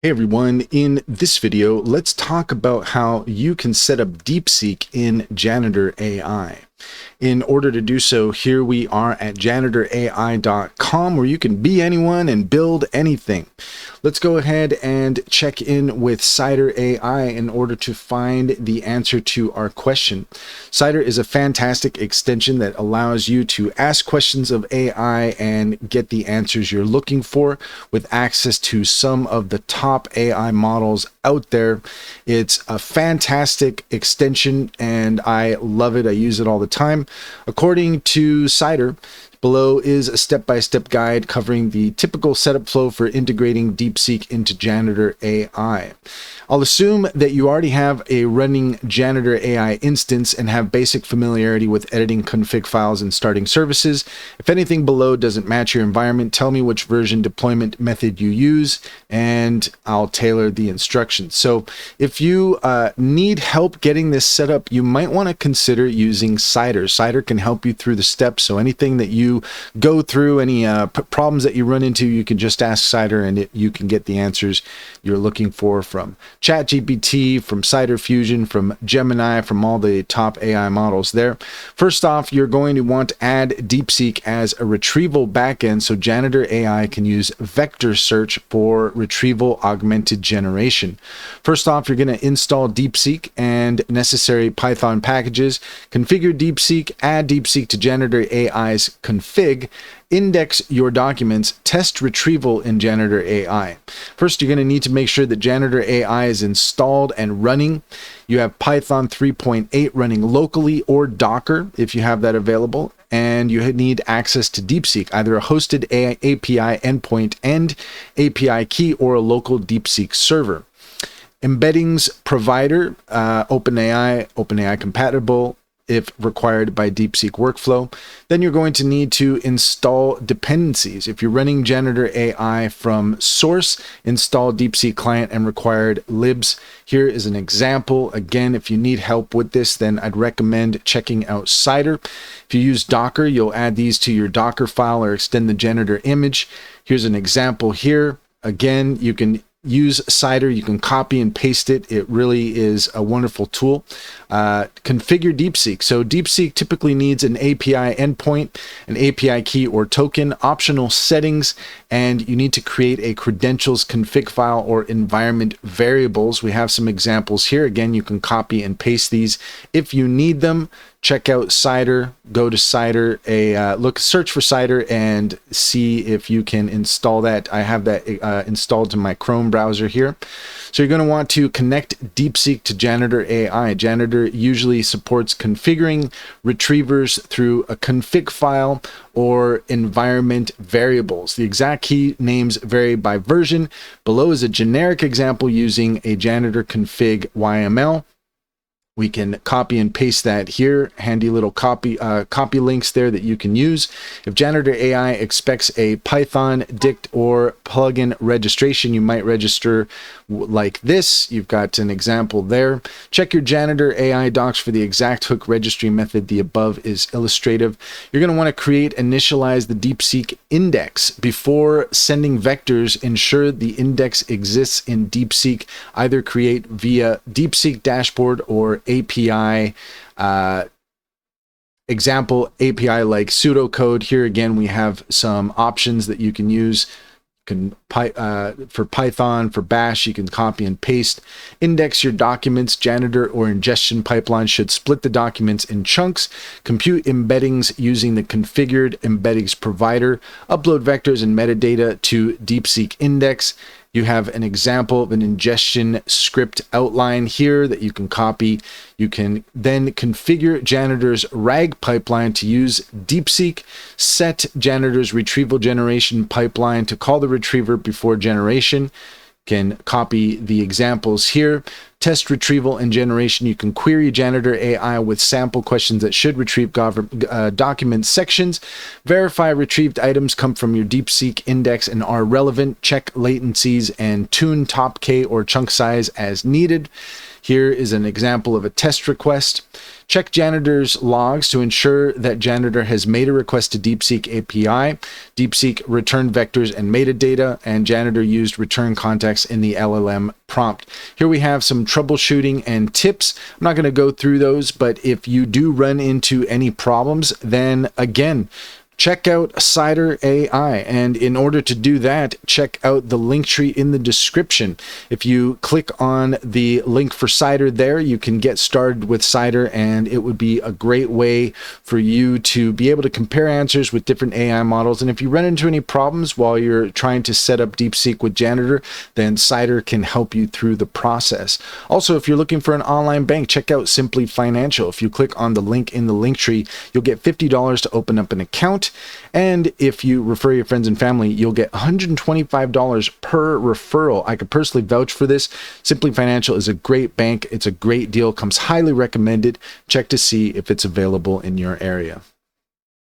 Hey everyone, in this video, let's talk about how you can set up Deepseek in Janitor AI. In order to do so, here we are at janitorai.com, where you can be anyone and build anything. Let's go ahead and check in with Cider AI in order to find the answer to our question. Cider is a fantastic extension that allows you to ask questions of AI and get the answers you're looking for with access to some of the top AI models out there. It's a fantastic extension and I love it. I use it all the time. According to Cider, below is a step-by-step guide covering the typical setup flow for integrating Deepseek into Janitor AI. I'll assume that you already have a running Janitor AI instance and have basic familiarity with editing config files and starting services. If anything below doesn't match your environment, tell me which version deployment method you use and I'll tailor the instructions. So if you need help getting this set up, you might want to consider using Cider. Cider can help you through the steps, so anything that you go through, any problems that you run into, you can just ask Cider and you can get the answers you're looking for from ChatGPT, from Cider Fusion, from Gemini, from all the top AI models there. First off, you're going to want to add Deepseek as a retrieval backend so Janitor AI can use vector search for retrieval augmented generation. First off, you're going to install Deepseek and necessary Python packages, configure Deepseek, add Deepseek to Janitor AI's config, index your documents, test retrieval in Janitor AI. First, you're going to need to make sure that Janitor AI is installed and running. You have Python 3.8 running locally or Docker if you have that available, and you need access to Deepseek, either a hosted API endpoint and API key or a local Deepseek server. Embeddings provider, OpenAI compatible, if required by Deepseek workflow. Then you're going to need to install dependencies. If you're running Janitor AI from source, install Deepseek client and required libs. Here is an example. Again, if you need help with this, then I'd recommend checking out Cider. If you use Docker, you'll add these to your Docker file or extend the Janitor image. Here's an example here. Again, you can use Cider, you can copy and paste it. It really is a wonderful tool. Configure Deepseek. So Deepseek typically needs an API endpoint, an API key or token, optional settings, and you need to create a credentials config file or environment variables. We have some examples here. Again, you can copy and paste these if you need them. Check out Cider, go to Cider, search for Cider and see if you can install that. I have that installed to my Chrome browser here. So you're going to want to connect Deepseek to Janitor AI. Janitor usually supports configuring retrievers through a config file or environment variables. The exact key names vary by version. Below is a generic example using a Janitor config YML. We can copy and paste that here. Handy little copy links there that you can use. If Janitor AI expects a Python dict or plugin registration, you might register like this. You've got an example there. Check your Janitor AI docs for the exact hook registry method. The above is illustrative. You're going to want to initialize the Deepseek index. Before sending vectors, ensure the index exists in Deepseek. Either create via Deepseek dashboard or API example API like pseudocode. Here again, we have some options that you can use. For Python, for Bash, you can copy and paste. Index your documents. Janitor or ingestion pipeline should split the documents in chunks. Compute embeddings using the configured embeddings provider. Upload vectors and metadata to Deepseek index. You have an example of an ingestion script outline here that you can copy. You can then configure Janitor's RAG pipeline to use Deepseek. Set Janitor's retrieval generation pipeline to call the retriever before generation. Can copy the examples here. test retrieval and generation. You can query Janitor AI with sample questions that should retrieve document sections. Verify retrieved items come from your Deepseek index and are relevant. Check latencies and tune top K or chunk size as needed. Here is an example of a test request. Check Janitor's logs to ensure that Janitor has made a request to Deepseek API. Deepseek returned vectors and metadata, and Janitor used return context in the LLM prompt. Here we have some troubleshooting and tips. I'm not going to go through those, but if you do run into any problems, then again, check out Cider AI, and in order to do that, check out the link tree in the description. If you click on the link for Cider there, you can get started with Cider, and it would be a great way for you to be able to compare answers with different AI models. And if you run into any problems while you're trying to set up Deepseek with Janitor, then Cider can help you through the process. Also, if you're looking for an online bank, check out Simply Financial. If you click on the link in the link tree, you'll get $50 to open up an account. And if you refer your friends and family, you'll get $125 per referral. I could personally vouch for this. Simply Financial is a great bank. It's a great deal, comes highly recommended. Check to see if it's available in your area.